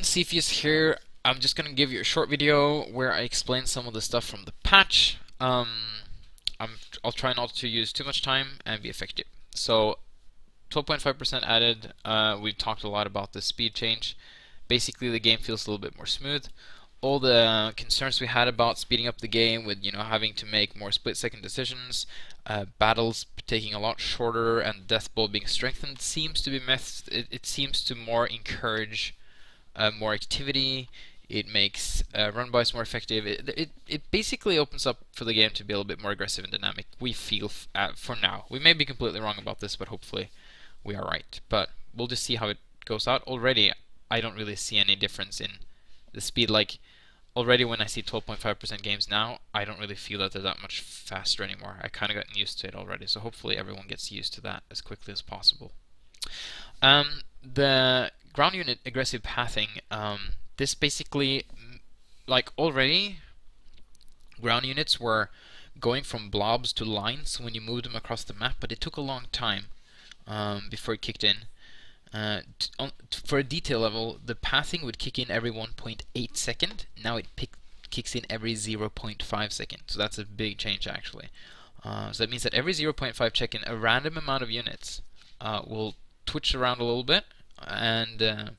Cepheus here. I'm just gonna give you a short video where I explain some of the stuff from the patch. I'll try not to use too much time and be effective. So 12.5% added. We've talked a lot about the speed change. Basically, the game feels a little bit more smooth. All the concerns we had about speeding up the game with having to make more split-second decisions, battles taking a lot shorter, and death ball being strengthened seems to be messed. It seems to more encourage more activity. It makes run-bys more effective. It basically opens up for the game to be a little bit more aggressive and dynamic. We feel for now. We may be completely wrong about this, but hopefully we are right. But we'll just see how it goes out. Already, I don't really see any difference in the speed. Like already, when I see 12.5% games now, I don't really feel that they're that much faster anymore. I kind of gotten used to it already. So hopefully everyone gets used to that as quickly as possible. The ground unit aggressive pathing, this basically, like already, ground units were going from blobs to lines when you moved them across the map, but it took a long time before it kicked in. For a detail level, the pathing would kick in every 1.8 second. Now it kicks in every 0.5 second. So that's a big change actually. So that means that every 0.5 second, a random amount of units will twitch around a little bit and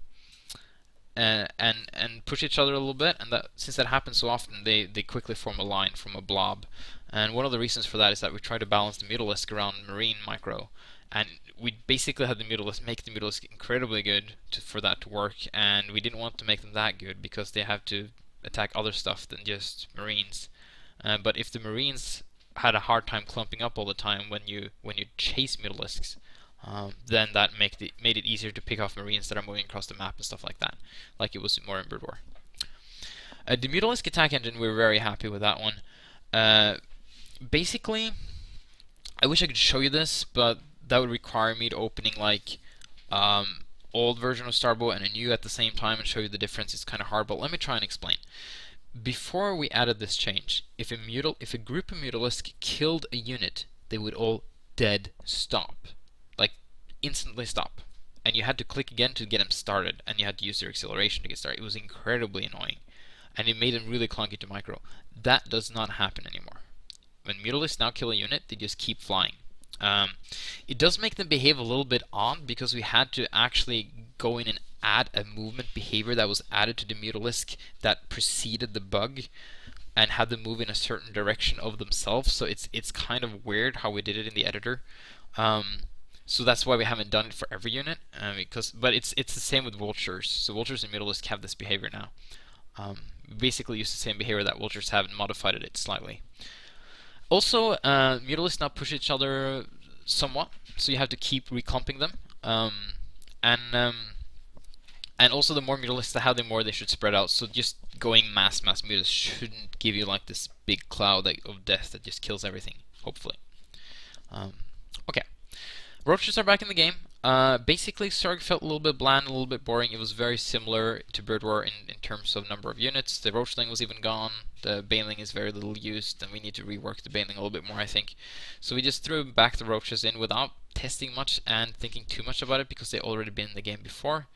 push each other a little bit, and that since that happens so often, they quickly form a line from a blob. And one of the reasons for that is that we try to balance the Mutalisk around Marine Micro, and we basically had the Mutalisk make the Mutalisk incredibly good for that to work, and we didn't want to make them that good because they have to attack other stuff than just Marines. But if the Marines had a hard time clumping up all the time when you chase Mutalisks, then that made it easier to pick off Marines that are moving across the map and stuff like that, like it was more in Bird War. The Mutalisk attack engine, we were very happy with that one. Basically, I wish I could show you this, but that would require me to opening like old version of Starbow and a new at the same time and show you the difference. It's kind of hard, but let me try and explain. Before we added this change, if a group of Mutalisk killed a unit, they would all dead stop. Like, instantly stop. And you had to click again to get them started, and you had to use their acceleration to get started. It was incredibly annoying. And it made them really clunky to micro. That does not happen anymore. When Mutalisks now kill a unit, they just keep flying. It does make them behave a little bit odd, because we had to actually go in and add a movement behavior that was added to the Mutalisk that preceded the bug and had them move in a certain direction of themselves. So it's kind of weird how we did it in the editor. So that's why we haven't done it for every unit, but it's the same with vultures. So vultures and Mutalisk have this behavior now. Basically use the same behavior that vultures have and modified it slightly. Also, Mutalisks now push each other somewhat, so you have to keep reclumping them. And also, the more Mutalisks they have, the more they should spread out. So just going mass Mutalisks shouldn't give you like this big cloud of death that just kills everything, hopefully. Okay. Roaches are back in the game. Basically, Zerg felt a little bit bland, a little bit boring. It was very similar to Bird War in terms of number of units. The Roachling was even gone. The Baneling is very little used, and we need to rework the Baneling a little bit more, I think. So we just threw back the Roaches in without testing much and thinking too much about it, because they'd already been in the game before.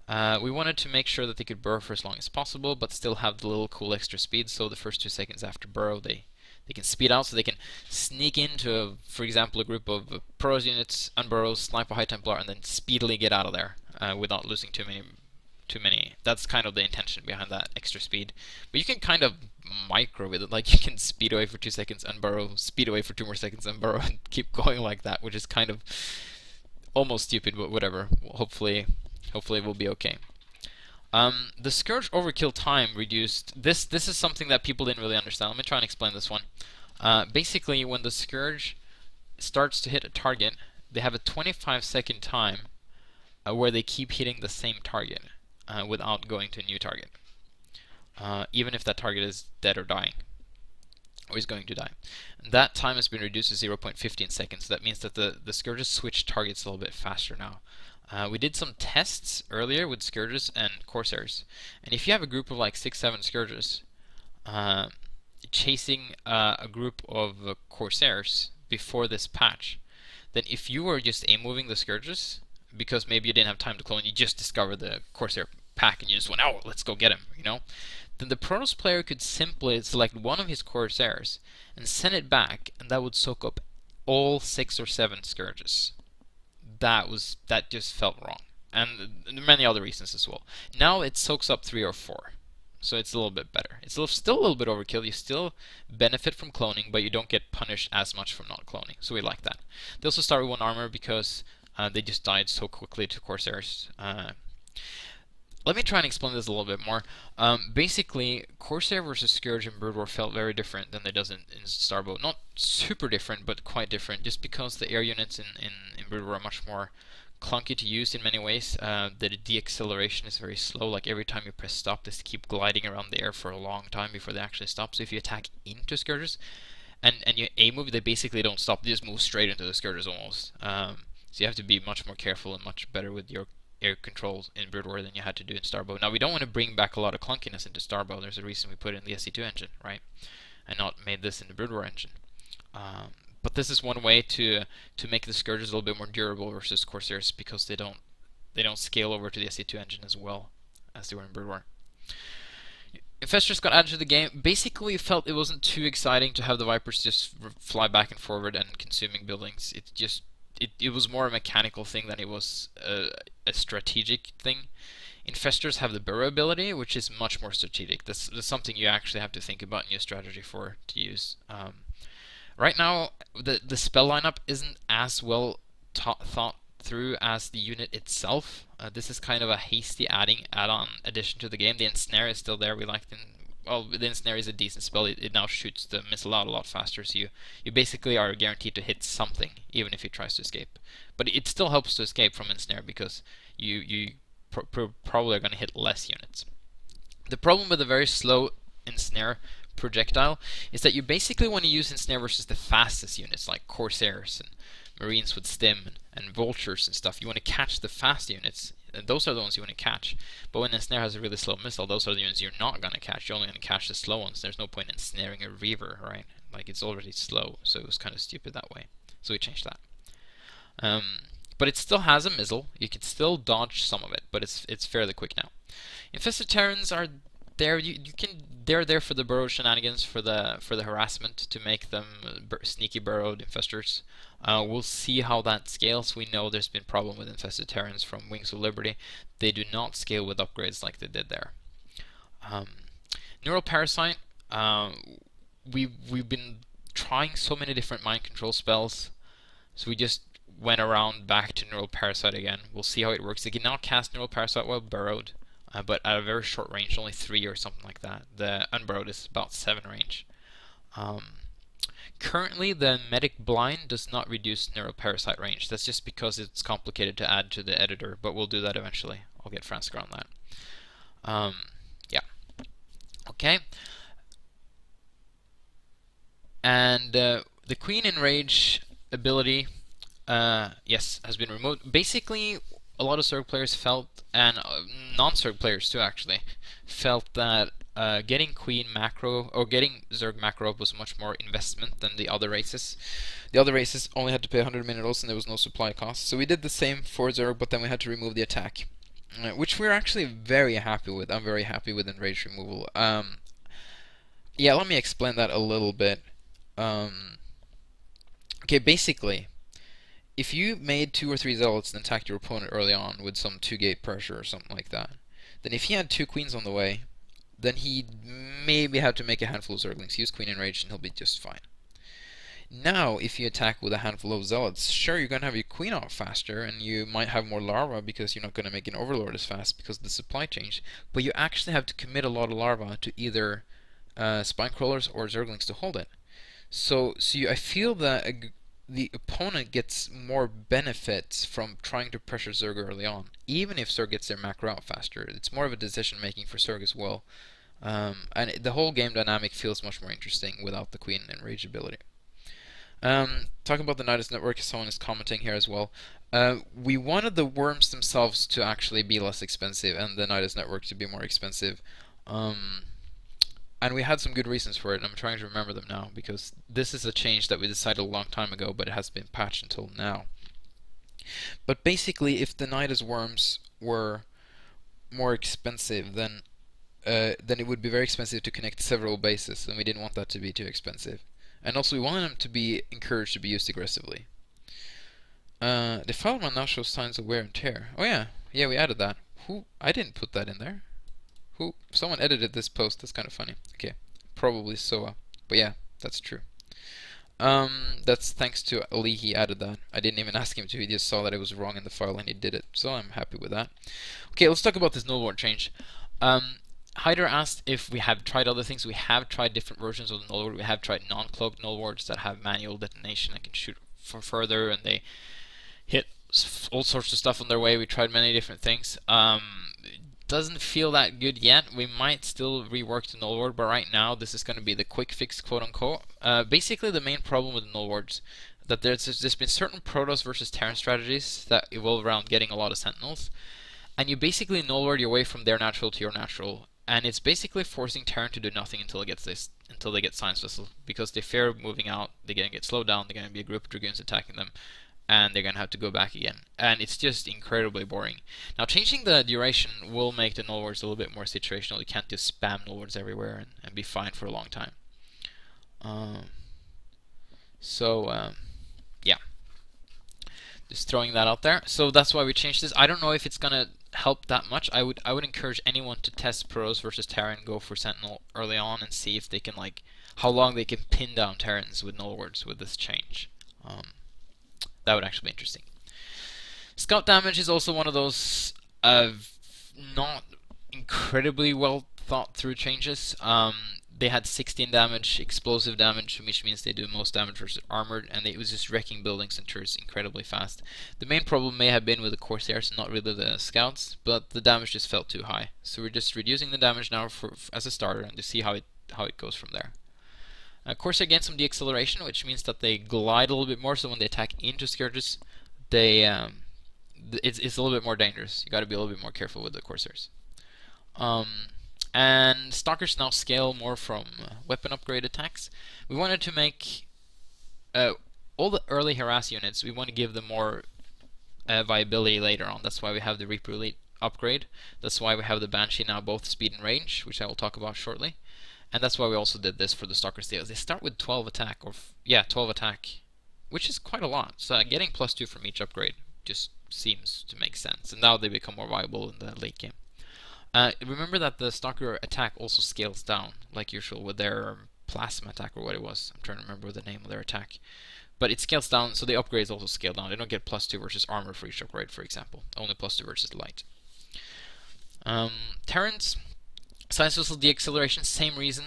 We wanted to make sure that they could burrow for as long as possible, but still have the little cool extra speed, so the first 2 seconds after burrow, they can speed out, so they can sneak into, for example, a group of Protoss units, unburrow, snipe a High Templar, and then speedily get out of there without losing too many. That's kind of the intention behind that extra speed. But you can kind of micro with it, like you can speed away for 2 seconds, unburrow, speed away for 2 more seconds, unburrow, and keep going like that, which is kind of almost stupid, but whatever. Hopefully it will be okay. The Scourge overkill time reduced. This is something that people didn't really understand. Let me try and explain this one. Basically, when the Scourge starts to hit a target, they have a 25-second time where they keep hitting the same target without going to a new target, even if that target is dead or dying, or is going to die. And that time has been reduced to 0.15 seconds. So that means that the Scourges switch targets a little bit faster now. We did some tests earlier with Scourges and Corsairs, and if you have a group of like 6-7 Scourges chasing a group of Corsairs before this patch, then if you were just aim moving the Scourges, because maybe you didn't have time to clone, you just discovered the Corsair pack and you just went, oh, let's go get him, you know, then the Protoss player could simply select one of his Corsairs and send it back, and that would soak up all 6 or 7 Scourges. That just felt wrong, and many other reasons as well. Now it soaks up 3 or 4, so it's a little bit better. It's still a little bit overkill. You still benefit from cloning, but you don't get punished as much from not cloning, so we like that. They also start with 1 armor because they just died so quickly to Corsairs. Let me try and explain this a little bit more. Basically, Corsair versus Scourge in Brood War felt very different than it does in Starbow. Not super different, but quite different, just because the air units in Brood War are much more clunky to use in many ways. The deceleration is very slow. Like every time you press stop, they keep gliding around the air for a long time before they actually stop. So if you attack into Scourges and you A-move, they basically don't stop. They just move straight into the Scourges almost. So you have to be much more careful and much better with your air controls in Brood War than you had to do in Starbow. Now, we don't want to bring back a lot of clunkiness into Starbow. There's a reason we put it in the SC2 engine, right? And not made this in the Brood War engine. But this is one way to make the Scourges a little bit more durable versus Corsairs, because they don't scale over to the SC2 engine as well as they were in Brood War. Infestors got added to the game. Basically, we felt it wasn't too exciting to have the Vipers just fly back and forward and consuming buildings. It was more a mechanical thing than it was a strategic thing. Infestors have the burrow ability, which is much more strategic. That's something you actually have to think about in your strategy for to use. Right now, the spell lineup isn't as well thought through as the unit itself. This is kind of a hasty add-on addition to the game. The Ensnare is still there. We like them. Well, the Ensnare is a decent spell. It now shoots the missile out a lot faster, so you basically are guaranteed to hit something, even if he tries to escape. But it still helps to escape from Ensnare, because you probably are going to hit less units. The problem with a very slow Ensnare projectile is that you basically want to use Ensnare versus the fastest units, like Corsairs and Marines with Stim and Vultures and stuff. You want to catch the fast units. Those are the ones you want to catch. But when Ensnare has a really slow missile, those are the units you're not going to catch. You're only going to catch the slow ones. There's no point in snaring a Reaver, right? Like, it's already slow, so it was kind of stupid that way. So we changed that. But it still has a missile. You can still dodge some of it, but it's fairly quick now. Infested Terrans are there. They're there for the burrow shenanigans, for the harassment, to make them sneaky burrowed infestors. We'll see how that scales. We know there's been problem with Infested Terrans from Wings of Liberty. They do not scale with upgrades like they did there. Neural Parasite. We've been trying so many different mind control spells, so we just went around back to Neural Parasite again. We'll see how it works. They can now cast Neural Parasite while burrowed, but at a very short range, only 3 or something like that. The unburrowed is about 7 range. Currently, the Medic Blind does not reduce Neural Parasite range. That's just because it's complicated to add to the editor, but we'll do that eventually. I'll get Fransker on that. Yeah. Okay. And the Queen Enrage ability, yes, has been removed. Basically, a lot of Zerg players felt, and non-Zerg players too actually, felt that getting Queen macro, or getting Zerg macro up, was much more investment than the other races. The other races only had to pay 100 minerals and there was no supply cost. So we did the same for Zerg, but then we had to remove the attack, which we're actually very happy with. I'm very happy with Enrage removal. Yeah, let me explain that a little bit. Okay, basically, if you made 2 or 3 zealots and attacked your opponent early on with some 2-gate pressure or something like that, then if he had 2 queens on the way, then he maybe have to make a handful of Zerglings. Use Queen Enraged and he'll be just fine. Now, if you attack with a handful of zealots, sure, you're going to have your queen out faster, and you might have more larvae because you're not going to make an overlord as fast because of the supply change, but you actually have to commit a lot of larvae to either spine crawlers or Zerglings to hold it. So I feel that the opponent gets more benefits from trying to pressure Zerg early on, even if Zerg gets their macro out faster. It's more of a decision making for Zerg as well, and the whole game dynamic feels much more interesting without the Queen Enrage ability. Talking about the Nidus network, someone is commenting here as well. We wanted the worms themselves to actually be less expensive and the Nidus network to be more expensive. And we had some good reasons for it, and I'm trying to remember them now, because this is a change that we decided a long time ago, but it hasn't been patched until now. But basically, if the Nidus worms were more expensive, then it would be very expensive to connect several bases, and we didn't want that to be too expensive. And also, we wanted them to be encouraged to be used aggressively. The file run now shows signs of wear and tear. Oh yeah, yeah, we added that. Who? I didn't put that in there. Who? Someone edited this post. That's kind of funny. Okay, probably Soa, but yeah, that's true. That's thanks to Ali. He added that. I didn't even ask him to. He just saw that it was wrong in the file and he did it. So I'm happy with that. Okay, let's talk about this null word change. Hyder asked if we have tried other things. We have tried different versions of the null word. We have tried non-cloaked null words that have manual detonation and can shoot for further, and they hit all sorts of stuff on their way. We tried many different things. Doesn't feel that good yet. We might still rework the null word, but right now this is going to be the quick fix, quote unquote. Basically, the main problem with the null words that there's been certain Protoss versus Terran strategies that evolve around getting a lot of Sentinels, and you basically null word your way from their natural to your natural, and it's basically forcing Terran to do nothing until it gets this, until they get Science Vessel, because they fear moving out. They're gonna get slowed down. They're gonna be a group of Dragoons attacking them, and they're gonna have to go back again, and it's just incredibly boring. Now, changing the duration will make the null words a little bit more situational. You can't just spam null words everywhere and be fine for a long time. Yeah, just throwing that out there. So that's why we changed this. I don't know if it's gonna help that much. I would encourage anyone to test Pros versus Terran, go for Sentinel early on, and see if they can, like, how long they can pin down Terrans with null words with this change. That would actually be interesting. Scout damage is also one of those not incredibly well thought through changes. They had 16 damage, explosive damage, which means they do most damage versus armored, and it was just wrecking buildings and turrets incredibly fast. The main problem may have been with the Corsairs, not really the Scouts, but the damage just felt too high. So we're just reducing the damage now as a starter, and to see how it goes from there. Corsair gains some deacceleration, which means that they glide a little bit more, so when they attack into Scourges, they it's a little bit more dangerous. You got to be a little bit more careful with the Corsairs. And Stalkers now scale more from weapon upgrade attacks. We wanted to make all the early harass units, we want to give them more viability later on. That's why we have the Reaper Elite upgrade. That's why we have the Banshee now both speed and range, which I will talk about shortly. And that's why we also did this for the Stalker Steels. They start with 12 attack, 12 attack, which is quite a lot. So getting +2 from each upgrade just seems to make sense. And now they become more viable in the late game. Remember that the Stalker attack also scales down, like usual, with their plasma attack, or what it was. I'm trying to remember the name of their attack. But it scales down, so the upgrades also scale down. They don't get +2 versus armor for each upgrade, for example. Only +2 versus light. Terrans, Science Vessel deacceleration, same reason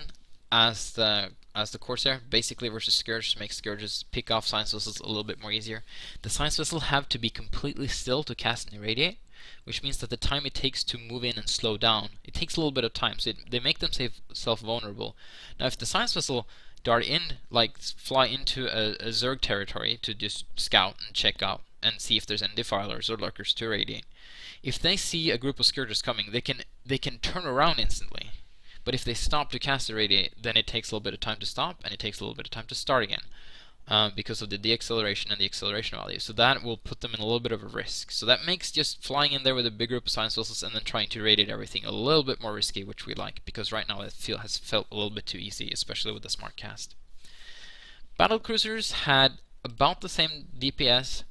as the Corsair, basically versus Scourge, to make Scourges pick off Science Vessels a little bit more easier. The Science Vessel have to be completely still to cast and irradiate, which means that the time it takes to move in and slow down, it takes a little bit of time, so they make themselves vulnerable. Now, if the Science Vessel dart in, like fly into a Zerg territory to just scout and check out and see if there's any defilers or lurkers to irradiate, if they see a group of Scourges coming, they can turn around instantly. But if they stop to cast irradiate, then it takes a little bit of time to stop, and it takes a little bit of time to start again. Because of the deacceleration and the acceleration value. So that will put them in a little bit of a risk. So that makes just flying in there with a big group of Science Vessels and then trying to irradiate everything a little bit more risky, which we like, because right now it has felt a little bit too easy, especially with the smart cast. Battle Cruisers had about the same DPS,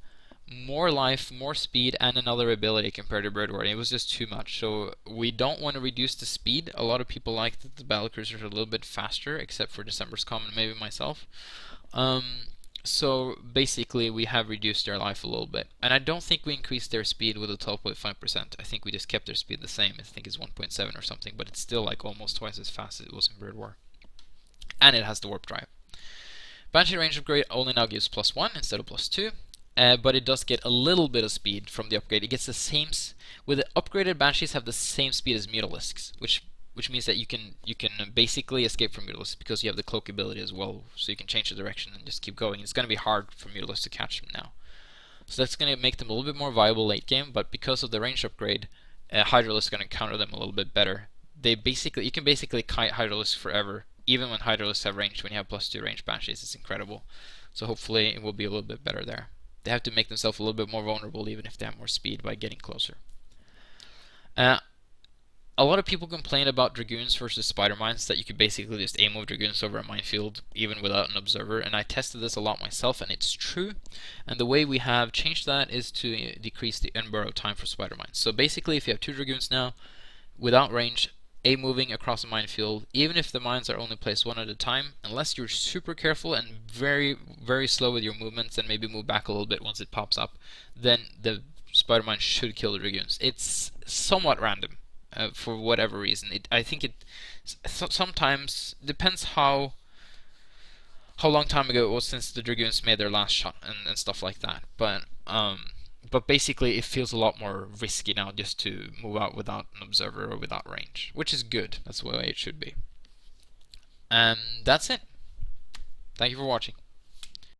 more life, more speed, and another ability compared to Bird Warden. It was just too much. So we don't want to reduce the speed. A lot of people like that the Battle Cruisers are a little bit faster, except for December's Calm and maybe myself. So basically we have reduced their life a little bit. And I don't think we increased their speed with a 12.5%. I think we just kept their speed the same. I think it's 1.7 or something, but it's still like almost twice as fast as it was in Bird War. And it has the warp drive. Banshee range upgrade only now gives +1 instead of +2. But it does get a little bit of speed from the upgrade. It gets the same, with the upgraded Banshees have the same speed as Mutalisks, which means that you can basically escape from Mutalisks because you have the cloak ability as well, so you can change the direction and just keep going. It's going to be hard for Mutalisks to catch them now. So that's going to make them a little bit more viable late game, but because of the range upgrade, Hydralisk is going to counter them a little bit better. You can basically kite Hydralisk forever, even when Hydralisks have range. When you have +2 range Banshees, it's incredible. So hopefully it will be a little bit better there. They have to make themselves a little bit more vulnerable even if they have more speed by getting closer. A lot of people complain about Dragoons versus Spider Mines, that you could basically just aim with Dragoons over a minefield even without an observer, and I tested this a lot myself, and it's true. And the way we have changed that is to decrease the unburrow time for Spider Mines. So basically, if you have two Dragoons now, without range, A moving across a minefield, even if the mines are only placed one at a time, unless you're super careful and very, very slow with your movements and maybe move back a little bit once it pops up, then the Spider Mine should kill the Dragoons. It's somewhat random. For whatever reason, I think it sometimes depends how long time ago it was since the Dragoons made their last shot and stuff like that. But basically, it feels a lot more risky now just to move out without an observer or without range, which is good. That's the way it should be. And that's it. Thank you for watching.